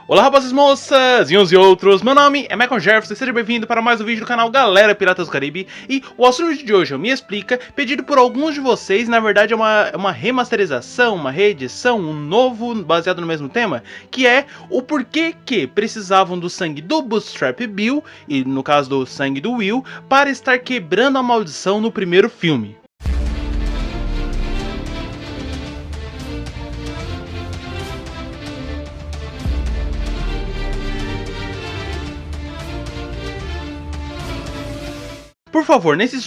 Olá rapazes e moças, e uns e outros, meu nome é Michael Jefferson e seja bem-vindo para mais um vídeo do canal Galera Piratas do Caribe. E o assunto de hoje é o Me Explica, pedido por alguns de vocês. Na verdade é uma remasterização, uma reedição, um novo baseado no mesmo tema, que é o porquê que precisavam do sangue do Bootstrap Bill, e no caso do sangue do Will, para estar quebrando a maldição no primeiro filme. Por favor, nesses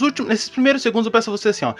primeiros segundos eu peço a você assim, ó.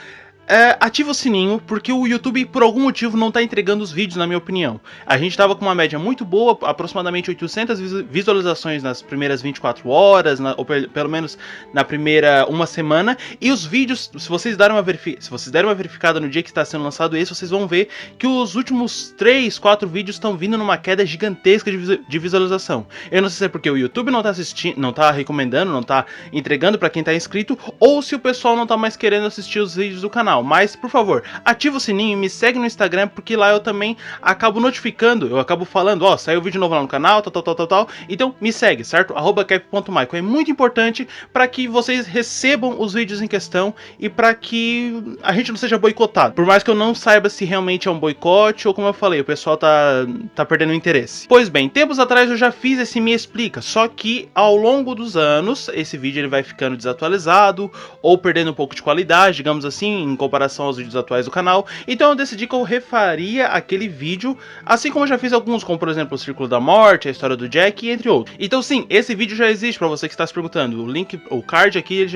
Ativa o sininho, porque o YouTube por algum motivo não tá entregando os vídeos, na minha opinião. A gente tava com uma média muito boa, aproximadamente 800 visualizações nas primeiras 24 horas, ou pelo menos na primeira uma semana. E os vídeos, se vocês derem uma verificada no dia que está sendo lançado esse, vocês vão ver que os últimos 3, 4 vídeos estão vindo numa queda gigantesca de visualização. Eu não sei se é porque o YouTube não tá assistindo, não tá recomendando, não tá entregando pra quem tá inscrito, ou se o pessoal não tá mais querendo assistir os vídeos do canal. Mas, por favor, ativa o sininho e me segue no Instagram, porque lá eu também acabo notificando, eu acabo falando, ó, saiu vídeo novo lá no canal, tal. Então, me segue, certo? @cap.michael. É muito importante para que vocês recebam os vídeos em questão e para que a gente não seja boicotado. Por mais que eu não saiba se realmente é um boicote ou, como eu falei, o pessoal tá perdendo interesse. Pois bem, tempos atrás eu já fiz esse Me Explica, só que ao longo dos anos, esse vídeo ele vai ficando desatualizado ou perdendo um pouco de qualidade, digamos assim, em comparação aos vídeos atuais do canal. Então eu decidi que eu refaria aquele vídeo, assim como eu já fiz alguns, como por exemplo o Círculo da Morte, a história do Jack, entre outros. Então sim, esse vídeo já existe para você que está se perguntando. O link, o card aqui, ele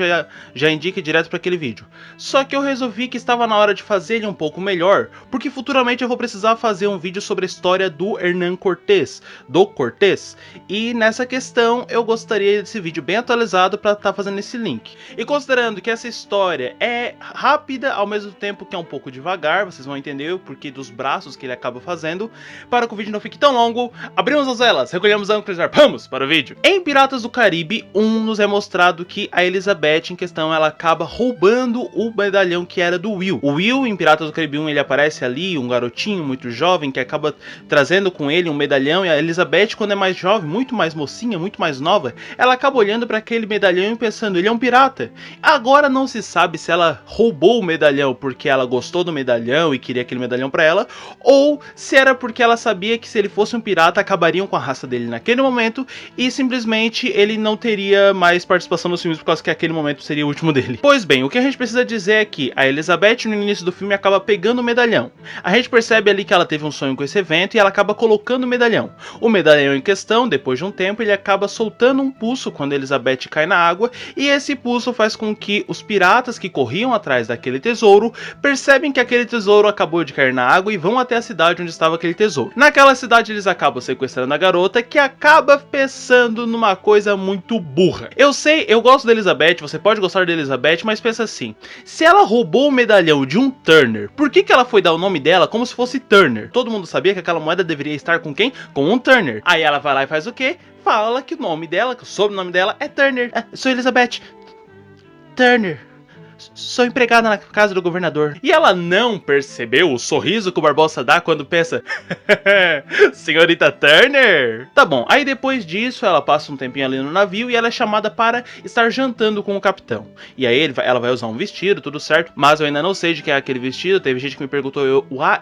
já indica direto para aquele vídeo. Só que eu resolvi que estava na hora de fazer ele um pouco melhor, porque futuramente eu vou precisar fazer um vídeo sobre a história do Hernán Cortés, e nessa questão eu gostaria desse vídeo bem atualizado para estar fazendo esse link. E considerando que essa história é rápida, ao mesmo tempo que é um pouco devagar, vocês vão entender o porquê dos braços que ele acaba fazendo. Para que o vídeo não fique tão longo, abrimos as velas, recolhemos âncoras e vamos para o vídeo. Em Piratas do Caribe 1 nos é mostrado que a Elizabeth em questão, ela acaba roubando o medalhão que era do Will. O Will em Piratas do Caribe 1 ele aparece ali, um garotinho muito jovem que acaba trazendo com ele um medalhão, e a Elizabeth, quando é mais jovem, muito mais mocinha, muito mais nova, ela acaba olhando para aquele medalhão e pensando, ele é um pirata. Agora não se sabe se ela roubou o medalhão porque ela gostou do medalhão e queria aquele medalhão pra ela, ou se era porque ela sabia que se ele fosse um pirata acabariam com a raça dele naquele momento e simplesmente ele não teria mais participação nos filmes por causa que aquele momento seria o último dele. Pois bem, o que a gente precisa dizer é que a Elizabeth no início do filme acaba pegando o medalhão. A gente percebe ali que ela teve um sonho com esse evento e ela acaba colocando o medalhão. O medalhão em questão, depois de um tempo, ele acaba soltando um pulso quando a Elizabeth cai na água, e esse pulso faz com que os piratas que corriam atrás daquele tesouro percebem que aquele tesouro acabou de cair na água e vão até a cidade onde estava aquele tesouro. Naquela cidade eles acabam sequestrando a garota, que acaba pensando numa coisa muito burra. Eu sei, eu gosto da Elizabeth, você pode gostar da Elizabeth, mas pensa assim, se ela roubou o medalhão de um Turner, por que ela foi dar o nome dela como se fosse Turner? Todo mundo sabia que aquela moeda deveria estar com quem? Com um Turner. Aí ela vai lá e faz o quê? Fala que o nome dela, que o sobrenome dela é Turner. Eu sou Elizabeth Turner. Sou empregada na casa do governador. E ela não percebeu o sorriso que o Barbossa dá quando pensa Senhorita Turner? Tá bom, aí depois disso ela passa um tempinho ali no navio e ela é chamada para estar jantando com o capitão. E aí ela vai usar um vestido, tudo certo, mas eu ainda não sei de quem é aquele vestido. Teve gente que me perguntou,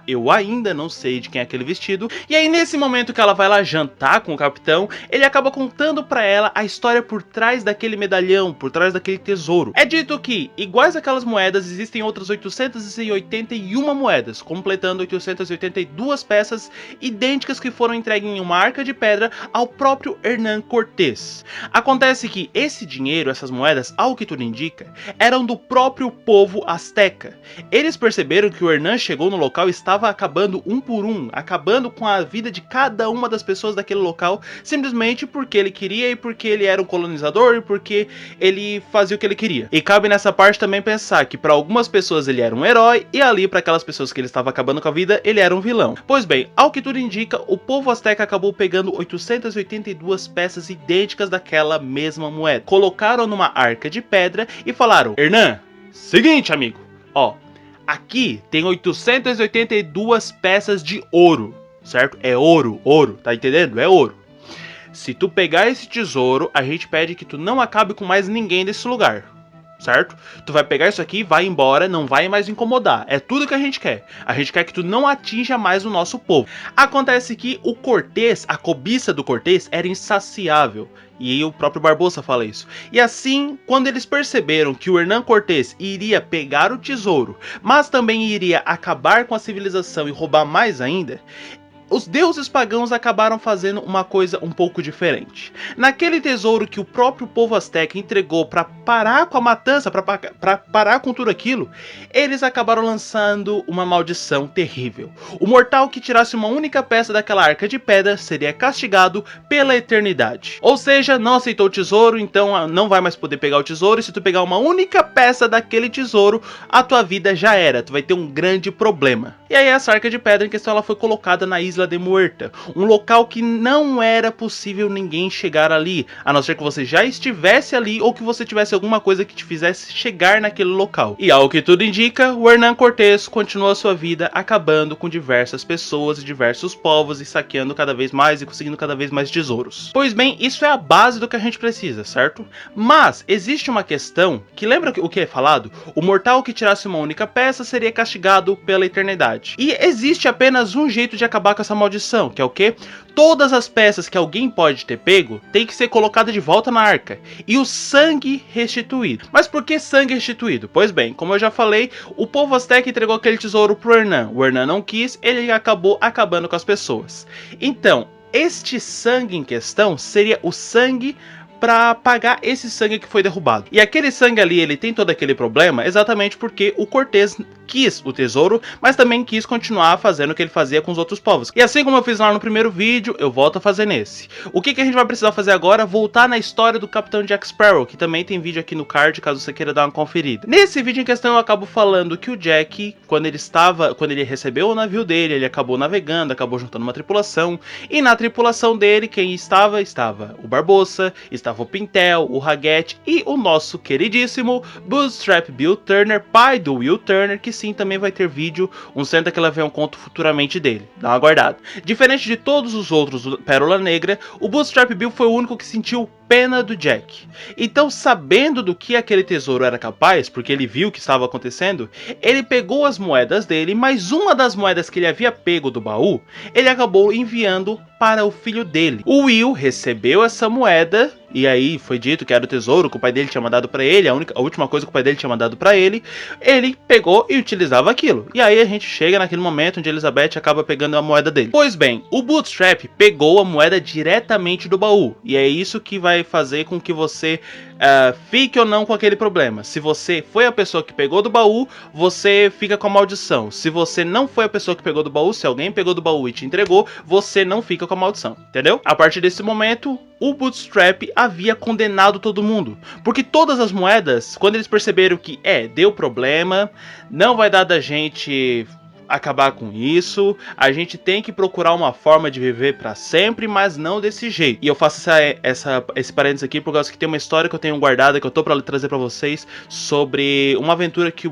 eu ainda não sei de quem é aquele vestido. E aí nesse momento que ela vai lá jantar com o capitão, ele acaba contando pra ela a história por trás daquele medalhão, por trás daquele tesouro. É dito que, iguais aquelas moedas, existem outras 881 moedas, completando 882 peças idênticas que foram entregues em uma arca de pedra ao próprio Hernán Cortés. Acontece que esse dinheiro, essas moedas, ao que tudo indica, eram do próprio povo azteca. Eles perceberam que o Hernán chegou no local e estava acabando um por um, acabando com a vida de cada uma das pessoas daquele local, simplesmente porque ele queria e porque ele era um colonizador e porque ele fazia o que ele queria. E cabe nessa parte também pensar que para algumas pessoas ele era um herói e ali para aquelas pessoas que ele estava acabando com a vida ele era um vilão. Pois bem, ao que tudo indica, o povo azteca acabou pegando 882 peças idênticas daquela mesma moeda, colocaram numa arca de pedra e falaram: Hernán, seguinte amigo, ó, aqui tem 882 peças de ouro, certo? É ouro, tá entendendo? É ouro. se tu pegar esse tesouro, a gente pede que tu não acabe com mais ninguém desse lugar. Certo? Tu vai pegar isso aqui, vai embora, não vai mais incomodar. É tudo que a gente quer. A gente quer que tu não atinja mais o nosso povo. Acontece que o Cortés, a cobiça do Cortés era insaciável. E o próprio Barbosa fala isso. E assim, quando eles perceberam que o Hernán Cortés iria pegar o tesouro, mas também iria acabar com a civilização e roubar mais ainda, os deuses pagãos acabaram fazendo uma coisa um pouco diferente. Naquele tesouro que o próprio povo azteca entregou para parar com a matança, para parar com tudo aquilo, eles acabaram lançando uma maldição terrível. O mortal que tirasse uma única peça daquela arca de pedra seria castigado pela eternidade. Ou seja, não aceitou o tesouro, então não vai mais poder pegar o tesouro, e se tu pegar uma única peça daquele tesouro, a tua vida já era, tu vai ter um grande problema. E aí essa arca de pedra em questão ela foi colocada na Isla de Muerta, um local que não era possível ninguém chegar ali, a não ser que você já estivesse ali ou que você tivesse alguma coisa que te fizesse chegar naquele local. E ao que tudo indica, o Hernán Cortés continuou a sua vida acabando com diversas pessoas e diversos povos e saqueando cada vez mais e conseguindo cada vez mais tesouros. Pois bem, isso é a base do que a gente precisa, certo? Mas existe uma questão que lembra o que é falado? O mortal que tirasse uma única peça seria castigado pela eternidade. E existe apenas um jeito de acabar com essa maldição, que é o quê? Todas as peças que alguém pode ter pego tem que ser colocada de volta na arca e o sangue restituído. Mas por que sangue restituído? Pois bem, como eu já falei, o povo azteca entregou aquele tesouro pro Hernán. O Hernán não quis, ele acabou acabando com as pessoas. Então, este sangue em questão seria o sangue para pagar esse sangue que foi derrubado. E aquele sangue ali, ele tem todo aquele problema exatamente porque o Cortés quis o tesouro, mas também quis continuar fazendo o que ele fazia com os outros povos. E assim como eu fiz lá no primeiro vídeo, eu volto a fazer nesse. O que a gente vai precisar fazer agora? Voltar na história do Capitão Jack Sparrow, que também tem vídeo aqui no card, caso você queira dar uma conferida. Nesse vídeo em questão eu acabo falando que o Jack, quando ele recebeu o navio dele, ele acabou navegando, acabou juntando uma tripulação, e na tripulação dele, quem estava o Barbosa, estava o Pintel, o Raggett e o nosso queridíssimo Bootstrap Bill Turner, pai do Will Turner, que sim, também vai ter vídeo, um Senta que ela vê um conto futuramente dele, dá uma guardada. Diferente de todos os outros do Pérola Negra, o Bootstrap Bill foi o único que sentiu pena do Jack. Então, sabendo do que aquele tesouro era capaz, porque ele viu o que estava acontecendo, ele pegou as moedas dele, mas uma das moedas que ele havia pego do baú, ele acabou enviando para o filho dele. O Will recebeu essa moeda, e aí foi dito que era o tesouro que o pai dele tinha mandado para ele, a última coisa que o pai dele tinha mandado para ele pegou e utilizava aquilo. E aí a gente chega naquele momento onde Elizabeth acaba pegando a moeda dele. Pois bem, o Bootstrap pegou a moeda diretamente do baú, e é isso que vai fazer com que você fique ou não com aquele problema. Se você foi a pessoa que pegou do baú, você fica com a maldição. Se você não foi a pessoa que pegou do baú, se alguém pegou do baú e te entregou, você não fica com a maldição, entendeu? A partir desse momento, o Bootstrap havia condenado todo mundo, porque todas as moedas, quando eles perceberam que deu problema, não vai dar da gente acabar com isso, a gente tem que procurar uma forma de viver pra sempre, mas não desse jeito. E eu faço esse parênteses aqui por causa que tem uma história que eu tenho guardada, que eu tô pra trazer pra vocês, sobre uma aventura que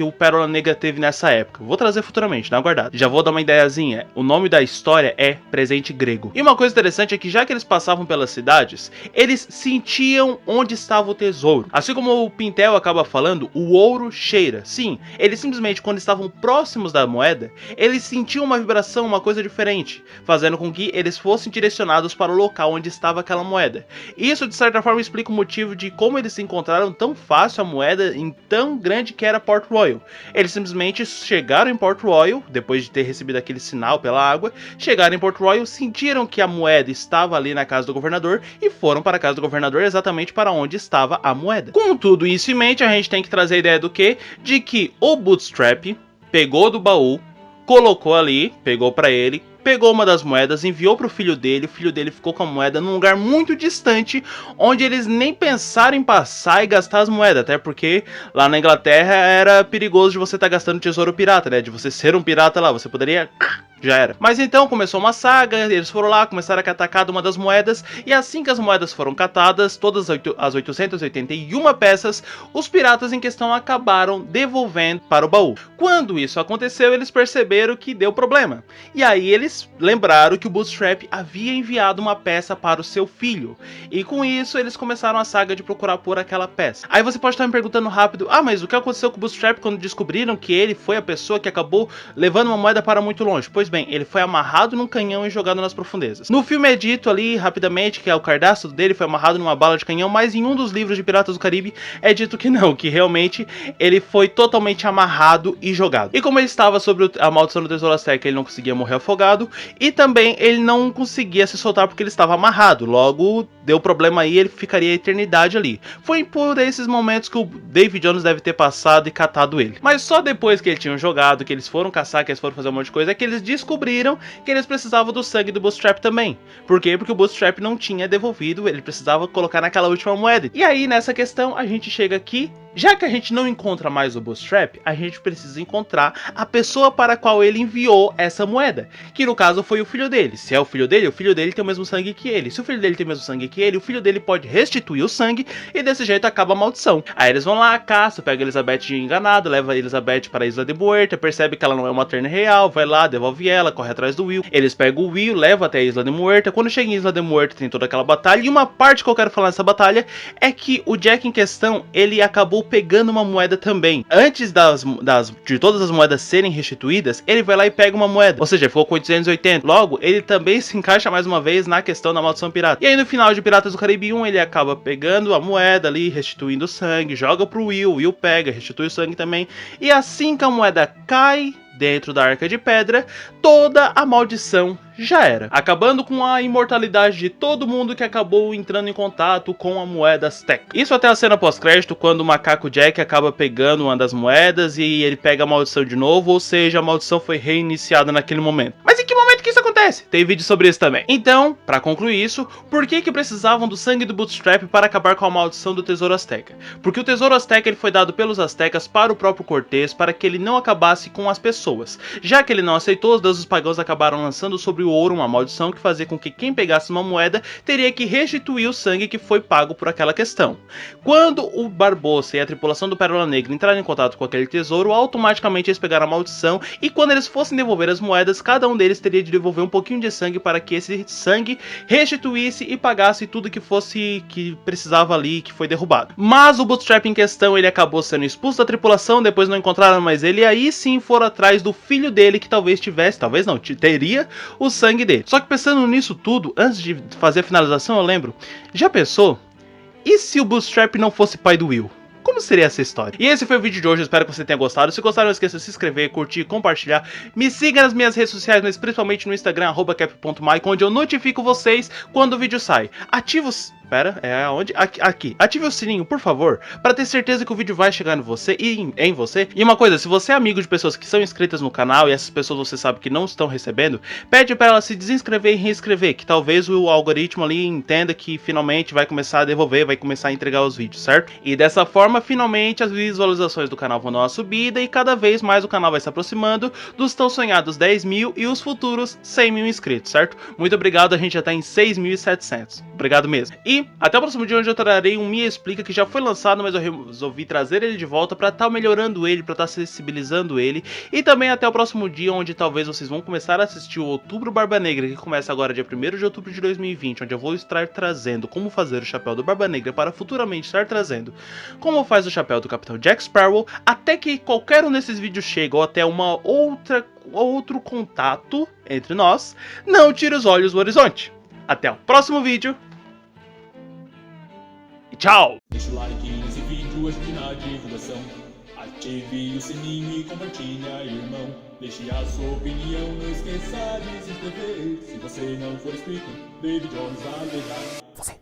o Pérola Negra teve nessa época. Vou trazer futuramente, dá uma guardada. Já vou dar uma ideiazinha. O nome da história é Presente Grego. E uma coisa interessante é que já que eles passavam pelas cidades, eles sentiam onde estava o tesouro. Assim como o Pintel acaba falando, o ouro cheira. Sim, eles simplesmente quando estavam próximos da moeda, eles sentiam uma vibração, uma coisa diferente, fazendo com que eles fossem direcionados para o local onde estava aquela moeda. Isso de certa forma explica o motivo de como eles encontraram tão fácil a moeda em tão grande que era Port Royal. Eles simplesmente chegaram em Port Royal, depois de ter recebido aquele sinal pela água, chegaram em Port Royal, sentiram que a moeda estava ali na casa do governador e foram para a casa do governador exatamente para onde estava a moeda. Com tudo isso em mente, a gente tem que trazer a ideia do quê? De que o Bootstrap pegou do baú, colocou ali, pegou para ele, pegou uma das moedas, enviou para o filho dele ficou com a moeda num lugar muito distante, onde eles nem pensaram em passar e gastar as moedas, até porque lá na Inglaterra era perigoso de você estar gastando tesouro pirata, né, de você ser um pirata lá, você poderia já era. Mas então começou uma saga, eles foram lá, começaram a catar cada uma das moedas, e assim que as moedas foram catadas, todas as 881 peças, os piratas em questão acabaram devolvendo para o baú. Quando isso aconteceu, eles perceberam que deu problema. E aí eles lembraram que o Bootstrap havia enviado uma peça para o seu filho. E com isso eles começaram a saga de procurar por aquela peça. Aí você pode estar me perguntando rápido, mas o que aconteceu com o Bootstrap quando descobriram que ele foi a pessoa que acabou levando uma moeda para muito longe? Pois bem, ele foi amarrado num canhão e jogado nas profundezas. No filme é dito ali rapidamente que o cadastro dele foi amarrado numa bala de canhão, mas em um dos livros de Piratas do Caribe é dito que não, que realmente ele foi totalmente amarrado e jogado. E como ele estava sobre a maldição do Tesouro Azteca, ele não conseguia morrer afogado, e também ele não conseguia se soltar porque ele estava amarrado. Logo, deu problema aí, ele ficaria a eternidade ali. Foi por esses momentos que o Davy Jones deve ter passado e catado ele. Mas só depois que eles tinham jogado, que eles foram caçar, que eles foram fazer um monte de coisa, é que eles descobriram que eles precisavam do sangue do Bootstrap também. Por quê? Porque o Bootstrap não tinha devolvido, ele precisava colocar naquela última moeda. E aí, nessa questão, a gente chega aqui. Já que a gente não encontra mais o Bootstrap, a gente precisa encontrar a pessoa para a qual ele enviou essa moeda, que no caso foi o filho dele. Se é o filho dele tem o mesmo sangue que ele. Se o filho dele tem o mesmo sangue que ele, o filho dele pode restituir o sangue e desse jeito acaba a maldição. Aí eles vão lá, caçam, pega a Elizabeth de enganado, leva a Elizabeth para a Isla de Muerta, percebe que ela não é uma Turner real, vai lá, devolve ela, corre atrás do Will. Eles pegam o Will, levam até a Isla de Muerta. Quando chega em Isla de Muerta tem toda aquela batalha, e uma parte que eu quero falar nessa batalha é que o Jack em questão, ele acabou pegando uma moeda também. Antes de todas as moedas serem restituídas, ele vai lá e pega uma moeda, ou seja, ficou com 880. Logo, ele também se encaixa mais uma vez na questão da maldição pirata. E aí no final de Piratas do Caribe 1, ele acaba pegando a moeda ali, restituindo o sangue, joga pro Will, o Will pega, restitui o sangue também, e assim que a moeda cai dentro da Arca de Pedra, toda a maldição já era, acabando com a imortalidade de todo mundo que acabou entrando em contato com a moeda Azteca. Isso até a cena pós-crédito, quando o macaco Jack acaba pegando uma das moedas e ele pega a maldição de novo, ou seja, a maldição foi reiniciada naquele momento. Mas em que momento que isso acontece? Tem vídeo sobre isso também. Então, para concluir isso, por que precisavam do sangue do Bootstrap para acabar com a maldição do Tesouro Azteca? Porque o Tesouro Azteca ele foi dado pelos Aztecas para o próprio Cortés, para que ele não acabasse com as pessoas. Já que ele não aceitou, os deuses pagãos acabaram lançando sobre o ouro uma maldição que fazia com que quem pegasse uma moeda teria que restituir o sangue que foi pago por aquela questão. Quando o Barbossa e a tripulação do Pérola Negra entraram em contato com aquele tesouro, automaticamente eles pegaram a maldição, e quando eles fossem devolver as moedas, cada um deles teria de devolver um pouquinho de sangue para que esse sangue restituísse e pagasse tudo que precisava ali, que foi derrubado. Mas o Bootstrap em questão, ele acabou sendo expulso da tripulação, depois não encontraram mais ele, e aí sim foram atrás do filho dele, que talvez não, teria o sangue dele. Só que pensando nisso tudo, antes de fazer a finalização, eu lembro, já pensou? E se o Bootstrap não fosse pai do Will? Como seria essa história? E esse foi o vídeo de hoje, eu espero que você tenha gostado. Se gostaram, não esqueça de se inscrever, curtir, compartilhar. Me siga nas minhas redes sociais, mas principalmente no Instagram, @cap.mike, onde eu notifico vocês quando o vídeo sai. Ativa os... Pera, é aonde? Aqui. Ative o sininho, por favor, para ter certeza que o vídeo vai chegar em você em você. E uma coisa, se você é amigo de pessoas que são inscritas no canal e essas pessoas você sabe que não estão recebendo, pede para elas se desinscrever e reinscrever, que talvez o algoritmo ali entenda que finalmente vai começar a devolver, vai começar a entregar os vídeos, certo? E dessa forma, finalmente as visualizações do canal vão dar uma subida e cada vez mais o canal vai se aproximando dos tão sonhados 10 mil e os futuros 100 mil inscritos, certo? Muito obrigado, a gente já está em 6.700. Obrigado mesmo. E até o próximo dia, onde eu trarei um Me Explica, que já foi lançado, mas eu resolvi trazer ele de volta para estar melhorando ele, para estar sensibilizando ele. E também até o próximo dia, onde talvez vocês vão começar a assistir o Outubro Barba Negra, que começa agora dia 1º de outubro de 2020, onde eu vou estar trazendo como fazer o chapéu do Barba Negra, para futuramente estar trazendo como faz o chapéu do Capitão Jack Sparrow, até que qualquer um desses vídeos chegue, ou até outro contato entre nós, não tire os olhos do horizonte. Até o próximo vídeo. Tchau! Deixa o like nesse vídeo, ajude na divulgação. Ative o sininho e compartilha, irmão. Deixe a sua opinião, não esqueça de se inscrever. Se você não for inscrito, Davy Jones vai lembrar.